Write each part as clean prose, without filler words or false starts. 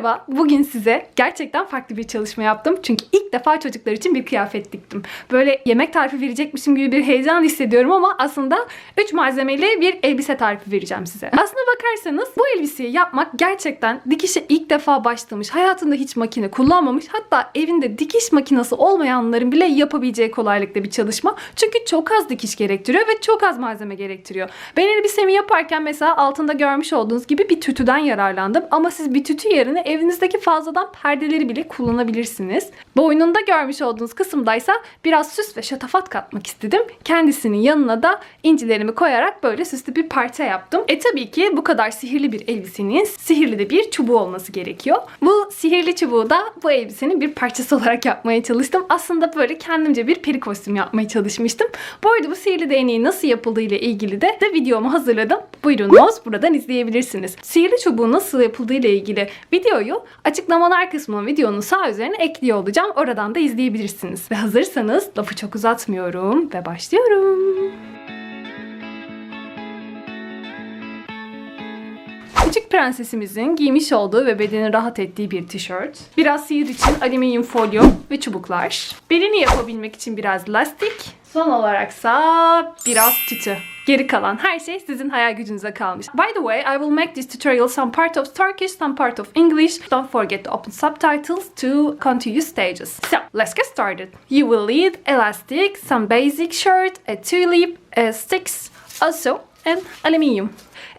Merhaba, bugün size gerçekten farklı bir çalışma yaptım. Çünkü ilk defa çocuklar için bir kıyafet diktim. Böyle yemek tarifi verecekmişim gibi bir heyecan hissediyorum ama aslında 3 malzemeli bir elbise tarifi vereceğim size. Aslına bakarsanız bu elbiseyi yapmak gerçekten dikişe ilk defa başlamış, hayatında hiç makine kullanmamış, hatta evinde dikiş makinesi olmayanların bile yapabileceği kolaylıkta bir çalışma. Çünkü çok az dikiş gerektiriyor ve çok az malzeme gerektiriyor. Ben elbisemi yaparken mesela altında görmüş olduğunuz gibi bir tütüden yararlandım. Ama siz bir tütü yerine evinizdeki fazladan perdeleri bile kullanabilirsiniz. Boynunda görmüş olduğunuz kısımdaysa biraz süs ve şatafat katmak istedim. Kendisinin yanına da incilerimi koyarak böyle süslü bir parça yaptım. Tabii ki bu kadar sihirli bir elbisenin sihirli de bir çubuğu olması gerekiyor. Bu sihirli çubuğu da bu elbisenin bir parçası olarak yapmaya çalıştım. Aslında böyle kendimce bir peri kostüm yapmaya çalışmıştım. Bu arada bu sihirli değneğin nasıl yapıldığı ile ilgili de videomu hazırladım. Buyurunuz, buradan izleyebilirsiniz. Sihirli çubuğun nasıl yapıldığı ile ilgili videoyu açıklamalar kısmına videonun sağ üzerine ekliyor olacağım. Oradan da izleyebilirsiniz. Ve hazırsanız lafı çok uzatmıyorum ve başlıyorum. Küçük prensesimizin giymiş olduğu ve bedeni rahat ettiği bir tişört. Biraz sihir için alüminyum folyo ve çubuklar. Belini yapabilmek için biraz lastik. Son olaraksa biraz tütü. Geri kalan her şey sizin hayal gücünüze kalmış. By the way, I will make this tutorial some part of Turkish, some part of English. Don't forget to open subtitles to continue stages. So, let's get started. You will need elastic, some basic shirt, a tulip, sticks, also and aluminium.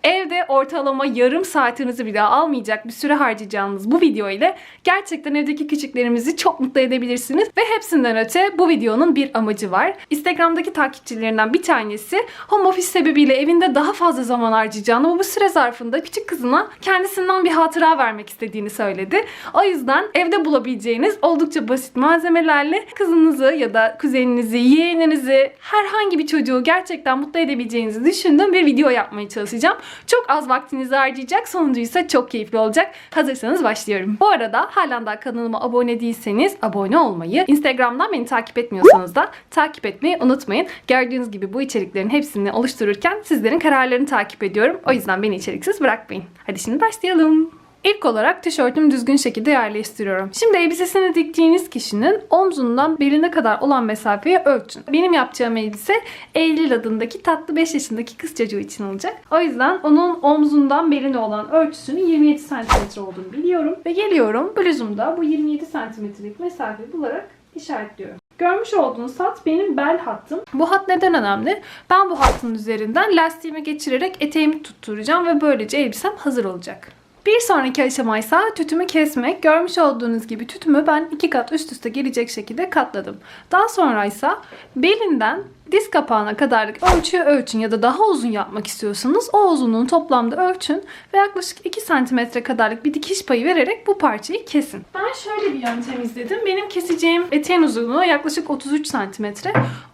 Evde ortalama yarım saatinizi bile almayacak bir süre harcayacağınız bu video ile gerçekten evdeki küçüklerimizi çok mutlu edebilirsiniz. Ve hepsinden öte bu videonun bir amacı var. Instagram'daki takipçilerinden bir tanesi home office sebebiyle evinde daha fazla zaman harcayacağını ama bu süre zarfında küçük kızına kendisinden bir hatıra vermek istediğini söyledi. O yüzden evde bulabileceğiniz oldukça basit malzemelerle kızınızı ya da kuzeninizi, yeğeninizi, herhangi bir çocuğu gerçekten mutlu edebileceğinizi düşündüğüm bir video yapmaya çalışacağım. Çok az vaktinizi harcayacak, sonuncu ise çok keyifli olacak. Hazırsanız başlıyorum. Bu arada halen daha kanalıma abone değilseniz abone olmayı, Instagram'dan beni takip etmiyorsanız da takip etmeyi unutmayın. Gördüğünüz gibi bu içeriklerin hepsini oluştururken sizlerin kararlarını takip ediyorum. O yüzden beni içeriksiz bırakmayın. Hadi şimdi başlayalım. İlk olarak tişörtümü düzgün şekilde yerleştiriyorum. Şimdi elbisesini diktiğiniz kişinin omzundan beline kadar olan mesafeyi ölçün. Benim yapacağım elbise Eylül adındaki tatlı 5 yaşındaki kız çocuğu için olacak. O yüzden onun omzundan beline olan ölçüsünün 27 cm olduğunu biliyorum. Ve geliyorum bluzumda bu 27 cm'lik mesafeyi bularak işaretliyorum. Görmüş olduğunuz hat benim bel hattım. Bu hat neden önemli? Ben bu hattın üzerinden lastiğimi geçirerek eteğimi tutturacağım ve böylece elbisem hazır olacak. Bir sonraki aşamaysa tütümü kesmek. Görmüş olduğunuz gibi tütümü ben 2 kat üst üste gelecek şekilde katladım. Daha sonraysa belinden diz kapağına kadarlık ölçüyü ölçün ya da daha uzun yapmak istiyorsanız o uzunluğun toplamda ölçün ve yaklaşık 2 cm kadarlık bir dikiş payı vererek bu parçayı kesin. Ben şöyle bir yöntem izledim. Benim keseceğim eteğin uzunluğu yaklaşık 33 cm.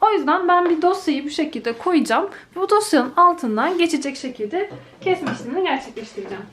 O yüzden ben bir dosyayı bu şekilde koyacağım ve bu dosyanın altından geçecek şekilde kesme işlemini gerçekleştireceğim.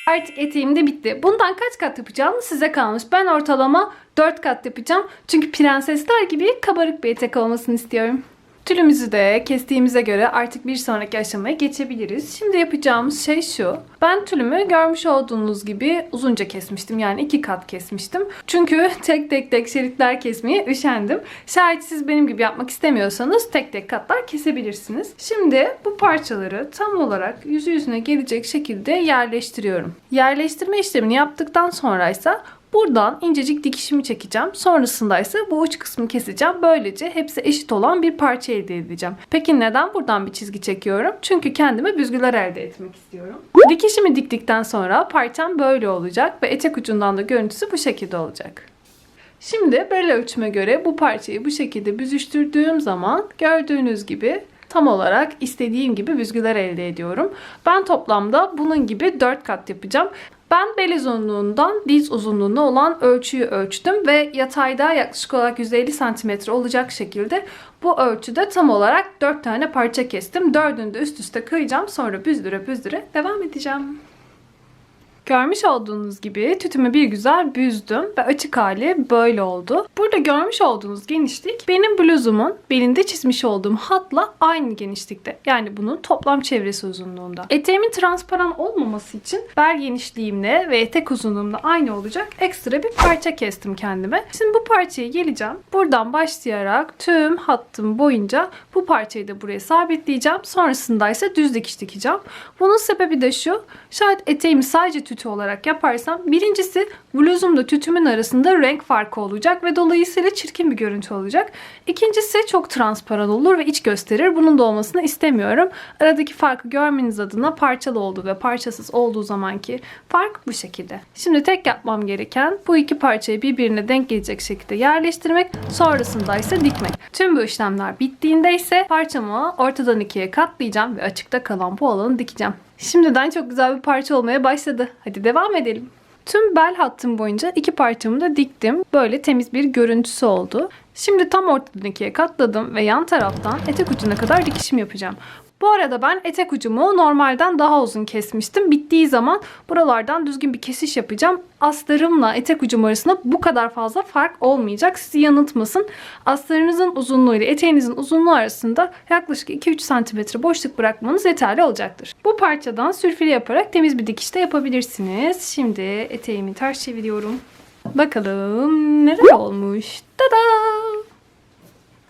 Artık eteğim de bitti. Bundan kaç kat yapacağım size kalmış. Ben ortalama 4 kat yapacağım. Çünkü prensesler gibi kabarık bir etek olmasını istiyorum. Tülümüzü de kestiğimize göre artık bir sonraki aşamaya geçebiliriz. Şimdi yapacağımız şey şu. Ben tülümü görmüş olduğunuz gibi uzunca kesmiştim. Yani 2 kat kesmiştim. Çünkü tek tek şeritler kesmeye üşendim. Şayet siz benim gibi yapmak istemiyorsanız tek tek katlar kesebilirsiniz. Şimdi bu parçaları tam olarak yüzü yüzüne gelecek şekilde yerleştiriyorum. Yerleştirme işlemini yaptıktan sonraysa buradan incecik dikişimi çekeceğim. Sonrasında ise bu uç kısmı keseceğim. Böylece hepsi eşit olan bir parça elde edeceğim. Peki neden buradan bir çizgi çekiyorum? Çünkü kendime büzgüler elde etmek istiyorum. Dikişimi diktikten sonra parçam böyle olacak ve etek ucundan da görüntüsü bu şekilde olacak. Şimdi bel ölçüme göre bu parçayı bu şekilde büzüştürdüğüm zaman gördüğünüz gibi tam olarak istediğim gibi büzgüler elde ediyorum. Ben toplamda bunun gibi 4 kat yapacağım. Ben bel uzunluğundan diz uzunluğuna olan ölçüyü ölçtüm ve yatayda yaklaşık olarak 150 cm olacak şekilde bu ölçüde tam olarak 4 tane parça kestim. 4'ünü de üst üste kıyacağım. Sonra büzdüre büzdüre devam edeceğim. Görmüş olduğunuz gibi tütümü bir güzel büzdüm ve açık hali böyle oldu. Burada görmüş olduğunuz genişlik benim bluzumun belinde çizmiş olduğum hatla aynı genişlikte. Yani bunun toplam çevresi uzunluğunda. Eteğimin transparan olmaması için bel genişliğimle ve etek uzunluğumla aynı olacak ekstra bir parça kestim kendime. Şimdi bu parçaya geleceğim. Buradan başlayarak tüm hattım boyunca bu parçayı da buraya sabitleyeceğim. Sonrasında ise düz dikiş dikeceğim. Bunun sebebi de şu. Şayet eteğimi sadece tütü olarak yaparsam birincisi bluzumla tütümün arasında renk farkı olacak ve dolayısıyla çirkin bir görüntü olacak. İkincisi çok transparan olur ve iç gösterir. Bunun da olmasını istemiyorum. Aradaki farkı görmeniz adına parçalı olduğu ve parçasız olduğu zamanki fark bu şekilde. Şimdi tek yapmam gereken bu iki parçayı birbirine denk gelecek şekilde yerleştirmek. Sonrasında ise dikmek. Tüm bu işlemler bittiğinde ise parçamı ortadan ikiye katlayacağım ve açıkta kalan bu alanı dikeceğim. Şimdiden çok güzel bir parça olmaya başladı. Hadi devam edelim. Tüm bel hattım boyunca iki parçamı da diktim. Böyle temiz bir görüntüsü oldu. Şimdi tam ortadan ikiye katladım ve yan taraftan etek ucuna kadar dikişim yapacağım. Bu arada ben etek ucumu normalden daha uzun kesmiştim. Bittiği zaman buralardan düzgün bir kesiş yapacağım. Astarımla etek ucum arasında bu kadar fazla fark olmayacak. Sizi yanıltmasın. Astarınızın uzunluğu ile eteğinizin uzunluğu arasında yaklaşık 2-3 cm boşluk bırakmanız yeterli olacaktır. Bu parçadan sülfile yaparak temiz bir dikiş de yapabilirsiniz. Şimdi eteğimi ters çeviriyorum. Bakalım neler olmuş. Tada!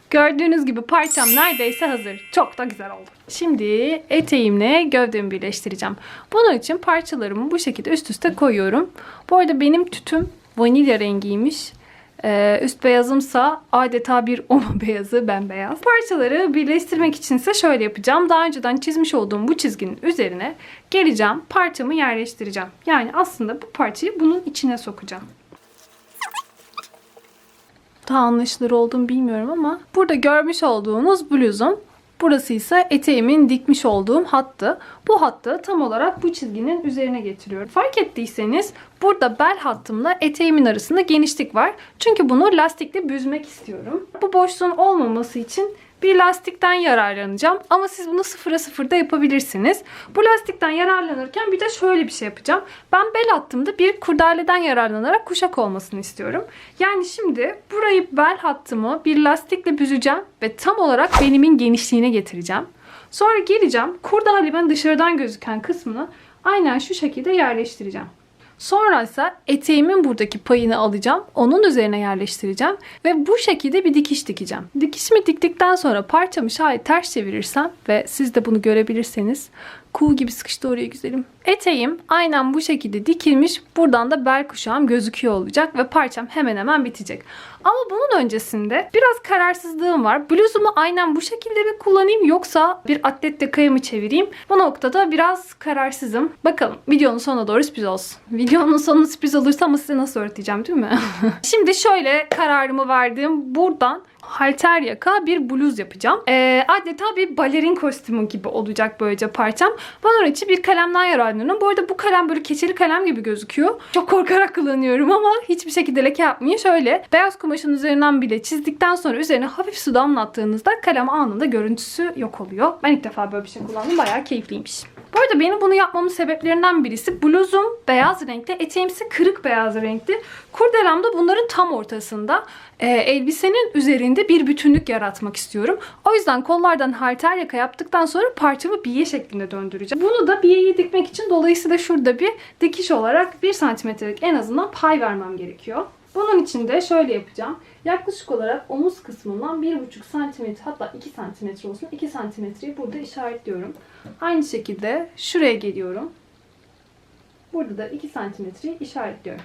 Gördüğünüz gibi parçam neredeyse hazır. Çok da güzel oldu. Şimdi eteğimle gövdemi birleştireceğim. Bunun için parçalarımı bu şekilde üst üste koyuyorum. Bu arada benim tütüm vanilya rengiymiş. Üst beyazımsa adeta bir oma beyazı, bembeyaz. Parçaları birleştirmek içinse şöyle yapacağım. Daha önceden çizmiş olduğum bu çizginin üzerine geleceğim. Parçamı yerleştireceğim. Yani aslında bu parçayı bunun içine sokacağım. Daha anlaşılır olduğunu bilmiyorum ama burada görmüş olduğunuz bluzum. Burası ise eteğimin dikmiş olduğum hattı. Bu hattı tam olarak bu çizginin üzerine getiriyorum. Fark ettiyseniz burada bel hattımla eteğimin arasında genişlik var. Çünkü bunu lastikle büzmek istiyorum. Bu boşluğun olmaması için bir lastikten yararlanacağım. Ama siz bunu 0'a 0'da yapabilirsiniz. Bu lastikten yararlanırken bir de şöyle bir şey yapacağım. Ben bel hattımda bir kurdeleden yararlanarak kuşak olmasını istiyorum. Yani şimdi burayı bel hattımı bir lastikle büzeceğim ve tam olarak belimin genişliğine getireceğim. Sonra geleceğim kurdelemin dışarıdan gözüken kısmını aynen şu şekilde yerleştireceğim. Sonra ise eteğimin buradaki payını alacağım. Onun üzerine yerleştireceğim. Ve bu şekilde bir dikiş dikeceğim. Dikişimi diktikten sonra parçamı şayet ters çevirirsem ve siz de bunu görebilirseniz kuğu gibi sıkıştı oraya güzelim. Eteğim aynen bu şekilde dikilmiş. Buradan da bel kuşağım gözüküyor olacak ve parçam hemen hemen bitecek. Ama bunun öncesinde biraz kararsızlığım var. Bluzumu aynen bu şekilde mi kullanayım yoksa bir atlet dekaya mı çevireyim? Bu noktada biraz kararsızım. Bakalım videonun sonuna doğru sürpriz olsun. Videonun sonu sürpriz olursa ama size nasıl öğreteceğim değil mi? Şimdi şöyle kararımı verdim. Buradan halter yaka bir bluz yapacağım. Adeta bir balerin kostümü gibi olacak böylece parçam. Bunun için bir kalemden yararlanıyorum. Bu arada bu kalem böyle keçeli kalem gibi gözüküyor. Çok korkarak kullanıyorum ama hiçbir şekilde leke yapmıyor. Şöyle beyaz kumaşın üzerinden bile çizdikten sonra üzerine hafif su damlattığınızda kalem anında görüntüsü yok oluyor. Ben ilk defa böyle bir şey kullandım. Bayağı keyifliymiş. Bu arada benim bunu yapmamın sebeplerinden birisi bluzum beyaz renkte, eteğimsi kırık beyaz renkti. Kurdelem de bunların tam ortasında. Elbisenin üzerinde bir bütünlük yaratmak istiyorum. O yüzden kollardan halter yaka yaptıktan sonra parçamı biye şeklinde döndüreceğim. Bunu da biyeyi dikmek için dolayısıyla şurada bir dikiş olarak 1 santimetrelik en azından pay vermem gerekiyor. Bunun için de şöyle yapacağım. Yaklaşık olarak omuz kısmından 1,5 santimetre hatta 2 santimetre olsun. 2 santimetreyi burada işaretliyorum. Aynı şekilde şuraya geliyorum. Burada da 2 santimetreyi işaretliyorum.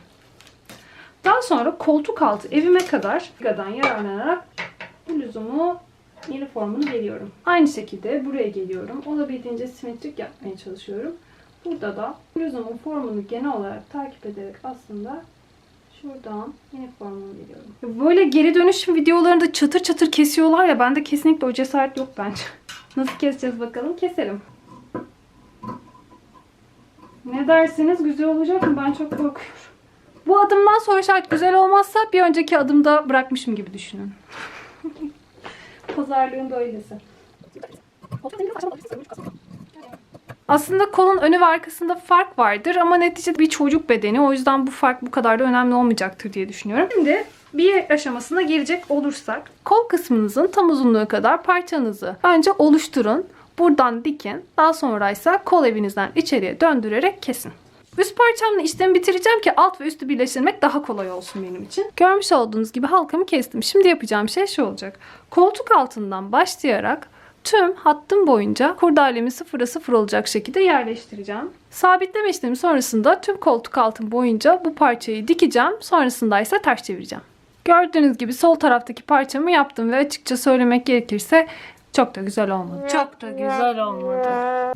Daha sonra koltuk altı evime kadar yararlanarak bluzumu yeni formunu veriyorum. Aynı şekilde buraya geliyorum. Olabildiğince simetrik yapmaya çalışıyorum. Burada da bluzumun formunu genel olarak takip ederek aslında şuradan yeni formunu veriyorum. Böyle geri dönüşüm videolarında çatır çatır kesiyorlar ya, bende kesinlikle o cesaret yok bence. Nasıl keseceğiz bakalım? Keselim. Ne dersiniz? Güzel olacak mı? Ben çok korkuyorum. Bu adımdan sonra şayet güzel olmazsa bir önceki adımda bırakmışım gibi düşünün. Pazarlığın böylesi. Aslında kolun önü ve arkasında fark vardır ama neticede bir çocuk bedeni. O yüzden bu fark bu kadar da önemli olmayacaktır diye düşünüyorum. Şimdi bir aşamasına gelecek olursak, kol kısmınızın tam uzunluğu kadar parçanızı önce oluşturun. Buradan dikin. Daha sonra ise kol evinizden içeriye döndürerek kesin. Üst parçamla işlemi bitireceğim ki alt ve üstü birleştirmek daha kolay olsun benim için. Görmüş olduğunuz gibi halkamı kestim. Şimdi yapacağım şey şu olacak. Koltuk altından başlayarak tüm hattım boyunca kurdalemi 0'a 0 olacak şekilde yerleştireceğim. Sabitleme işlemi sonrasında tüm koltuk altım boyunca bu parçayı dikeceğim. Sonrasında ise ters çevireceğim. Gördüğünüz gibi sol taraftaki parçamı yaptım ve açıkça söylemek gerekirse çok da güzel olmadı. Çok da güzel olmadı.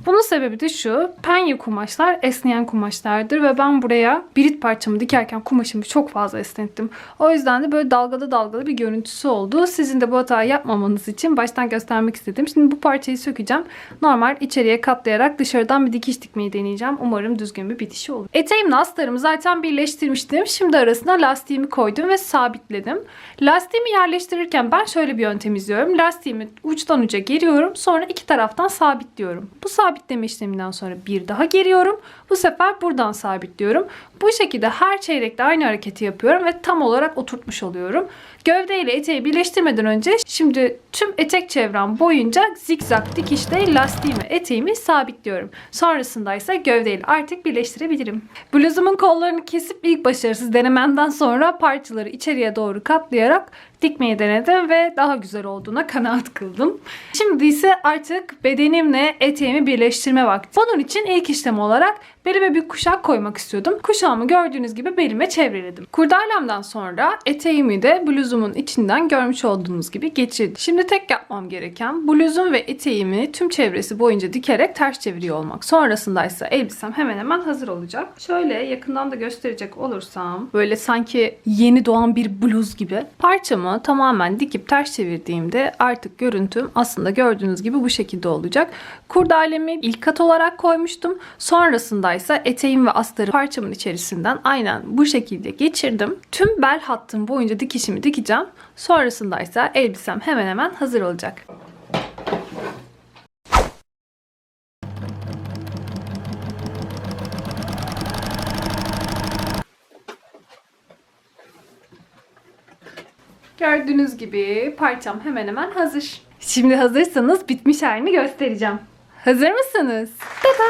Bunun sebebi de şu. Penye kumaşlar esneyen kumaşlardır ve ben buraya birit parçamı dikerken kumaşımı çok fazla esnettim. O yüzden de böyle dalgalı dalgalı bir görüntüsü oldu. Sizin de bu hatayı yapmamanız için baştan göstermek istedim. Şimdi bu parçayı sökeceğim. Normal içeriye katlayarak dışarıdan bir dikiş dikmeyi deneyeceğim. Umarım düzgün bir bitişi olur. Eteğimle astarımı zaten birleştirmiştim. Şimdi arasına lastiğimi koydum ve sabitledim. Lastiğimi yerleştirirken ben şöyle bir yöntem izliyorum. Lastiğimi uçtan uca geriyorum. Sonra iki taraftan sabitliyorum. Bu sabitleme işleminden sonra bir daha geriyorum. Bu sefer buradan sabitliyorum. Bu şekilde her çeyrekte aynı hareketi yapıyorum ve tam olarak oturtmuş oluyorum. Gövde ile eteği birleştirmeden önce şimdi tüm etek çevrem boyunca zikzak dikişle lastiğimi, eteğimi sabitliyorum. Sonrasında ise gövdeyle artık birleştirebilirim. Bluzumun kollarını kesip ilk başarısız denememden sonra parçaları içeriye doğru katlayarak dikmeyi denedim ve daha güzel olduğuna kanaat kıldım. Şimdi ise artık bedenimle eteğimi birleştirme vakti. Bunun için ilk işlem olarak belime bir kuşak koymak istiyordum. Kuşağımı gördüğünüz gibi belime çevreledim. Kurdalemden sonra eteğimi de bluzumun içinden görmüş olduğunuz gibi geçirdim. Şimdi tek yapmam gereken bluzum ve eteğimi tüm çevresi boyunca dikerek ters çeviriyor olmak. Sonrasında ise elbisem hemen hemen hazır olacak. Şöyle yakından da gösterecek olursam böyle sanki yeni doğan bir bluz gibi parçamı tamamen dikip ters çevirdiğimde artık görüntüm aslında gördüğünüz gibi bu şekilde olacak. Kurdalemi ilk kat olarak koymuştum. Sonrasında ise eteğim ve astarı parçamın içerisinden aynen bu şekilde geçirdim. Tüm bel hattım boyunca dikişimi dikeceğim. Sonrasında ise elbisem hemen hemen hazır olacak. Gördüğünüz gibi parçam hemen hemen hazır. Şimdi hazırsanız bitmiş halini göstereceğim. Hazır mısınız? Tada!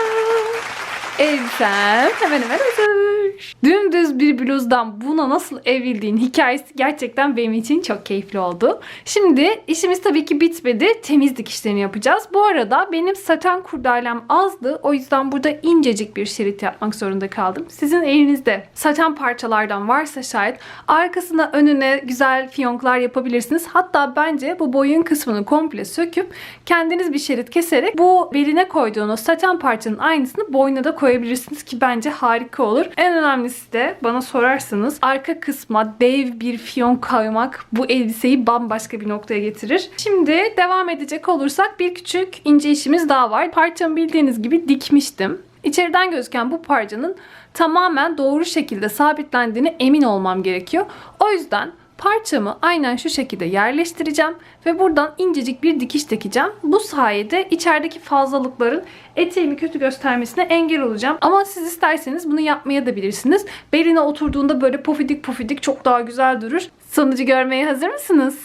Elbisem hemen hemen hazır. Dümdüz bir bluzdan buna nasıl evrildiğin hikayesi gerçekten benim için çok keyifli oldu. Şimdi işimiz tabii ki bitmedi. Temiz dikişlerini yapacağız. Bu arada benim saten kurdalem azdı. O yüzden burada incecik bir şerit yapmak zorunda kaldım. Sizin elinizde saten parçalardan varsa şayet arkasına önüne güzel fiyonklar yapabilirsiniz. Hatta bence bu boyun kısmını komple söküp kendiniz bir şerit keserek bu beline koyduğunuz saten parçanın aynısını boynuna da koyabilirsiniz ki bence harika olur. En önemlisi de bana sorarsanız arka kısma dev bir fiyonk koymak bu elbiseyi bambaşka bir noktaya getirir. Şimdi devam edecek olursak bir küçük ince işimiz daha var. Parçamı bildiğiniz gibi dikmiştim. İçeriden gözüken bu parçanın tamamen doğru şekilde sabitlendiğine emin olmam gerekiyor. O yüzden parçamı aynen şu şekilde yerleştireceğim ve buradan incecik bir dikiş dikeceğim. Bu sayede içerideki fazlalıkların eteğimi kötü göstermesine engel olacağım. Ama siz isterseniz bunu yapmaya da bilirsiniz. Beline oturduğunda böyle pofidik pofidik çok daha güzel durur. Sonucu görmeye hazır mısınız?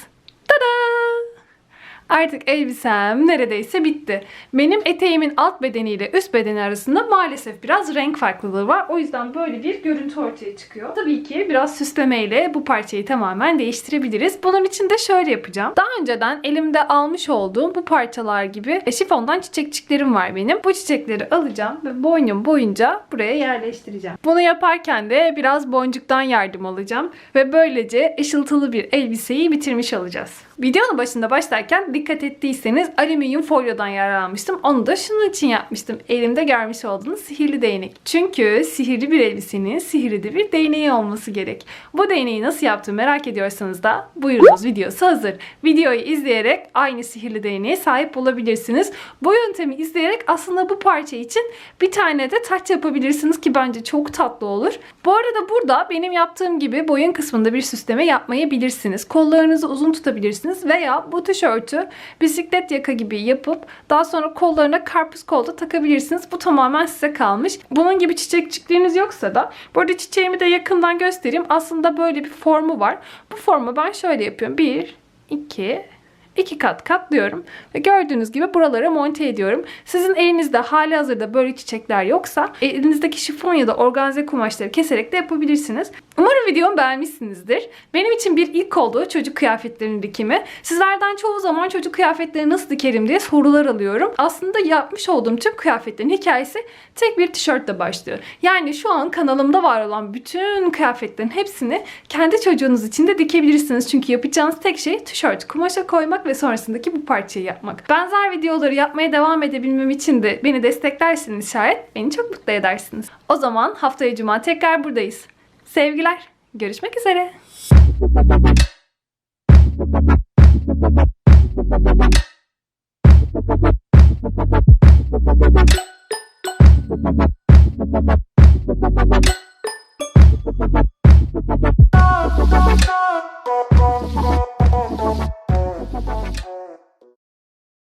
Tada! Artık elbisem neredeyse bitti. Benim eteğimin alt bedeniyle üst bedeni arasında maalesef biraz renk farklılığı var. O yüzden böyle bir görüntü ortaya çıkıyor. Tabii ki biraz süslemeyle bu parçayı tamamen değiştirebiliriz. Bunun için de şöyle yapacağım. Daha önceden elimde almış olduğum bu parçalar gibi şifondan çiçekçiklerim var benim. Bu çiçekleri alacağım ve boynum boyunca buraya yerleştireceğim. Bunu yaparken de biraz boncuktan yardım alacağım ve böylece ışıltılı bir elbiseyi bitirmiş olacağız. Videonun başında başlarken dikkat ettiyseniz alüminyum folyodan yararlanmıştım. Onu da şunun için yapmıştım. Elimde görmüş olduğunuz sihirli değnek. Çünkü sihirli bir elbisenin sihirli de bir değneği olması gerek. Bu değneği nasıl yaptığımı merak ediyorsanız da buyurunuz, videosu hazır. Videoyu izleyerek aynı sihirli değneğe sahip olabilirsiniz. Bu yöntemi izleyerek aslında bu parça için bir tane de taç yapabilirsiniz ki bence çok tatlı olur. Bu arada burada benim yaptığım gibi boyun kısmında bir süsleme yapmayabilirsiniz. Kollarınızı uzun tutabilirsiniz. yapabilirsiniz. Veya bu tişörtü bisiklet yaka gibi yapıp daha sonra kollarına karpuz kolda takabilirsiniz. Bu tamamen size kalmış. Bunun gibi çiçekçikliğiniz yoksa da, bu arada çiçeğimi de yakından göstereyim. Aslında böyle bir formu var. Bu formu ben şöyle yapıyorum. 1, 2 kat katlıyorum ve gördüğünüz gibi buralara monte ediyorum. Sizin elinizde halihazırda böyle çiçekler yoksa elinizdeki şifon ya da organze kumaşları keserek de yapabilirsiniz. Umarım videomu beğenmişsinizdir. Benim için bir ilk oldu çocuk kıyafetlerinin dikimi. Sizlerden çoğu zaman çocuk kıyafetleri nasıl dikerim diye sorular alıyorum. Aslında yapmış olduğum tüm kıyafetlerin hikayesi tek bir tişörtle başlıyor. Yani şu an kanalımda var olan bütün kıyafetlerin hepsini kendi çocuğunuz için de dikebilirsiniz. Çünkü yapacağınız tek şey tişört kumaşa koymak ve sonrasındaki bu parçayı yapmak. Benzer videoları yapmaya devam edebilmem için de beni desteklerseniz şayet beni çok mutlu edersiniz. O zaman haftaya cuma tekrar buradayız. Sevgiler. Görüşmek üzere.